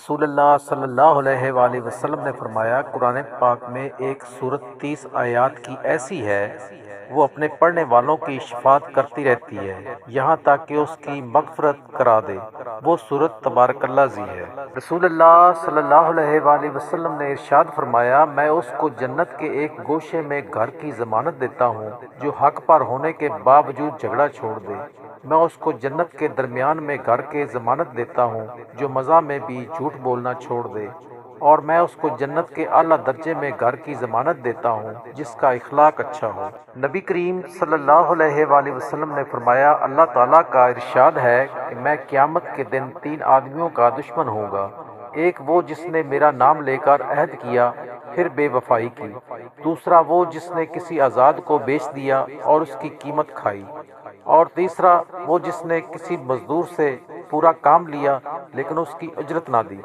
رسول اللہ صلی اللہ علیہ وآلہ وسلم نے فرمایا، قرآن پاک میں ایک سورت 30 آیات کی ایسی ہے، وہ اپنے پڑھنے والوں کی شفاعت کرتی رہتی ہے یہاں تک کہ اس کی مغفرت کرا دے۔ وہ سورت تبارک اللہ زی ہے۔ رسول اللہ صلی اللہ علیہ وآلہ وسلم نے ارشاد فرمایا، میں اس کو جنت کے ایک گوشے میں گھر کی ضمانت دیتا ہوں جو حق پر ہونے کے باوجود جھگڑا چھوڑ دے۔ میں اس کو جنت کے درمیان میں گھر کے ضمانت دیتا ہوں جو مزاح میں بھی جھوٹ بولنا چھوڑ دے، اور میں اس کو جنت کے اعلیٰ درجے میں گھر کی ضمانت دیتا ہوں جس کا اخلاق اچھا ہو۔ نبی کریم صلی اللہ علیہ وآلہ وسلم نے فرمایا، اللہ تعالیٰ کا ارشاد ہے کہ میں قیامت کے دن 3 آدمیوں کا دشمن ہوں گا۔ ایک وہ جس نے میرا نام لے کر عہد کیا پھر بے وفائی کی، دوسرا وہ جس نے کسی آزاد کو بیچ دیا اور اس کی قیمت کھائی، اور تیسرا وہ جس نے کسی مزدور سے پورا کام لیا لیکن اس کی اجرت نہ دی۔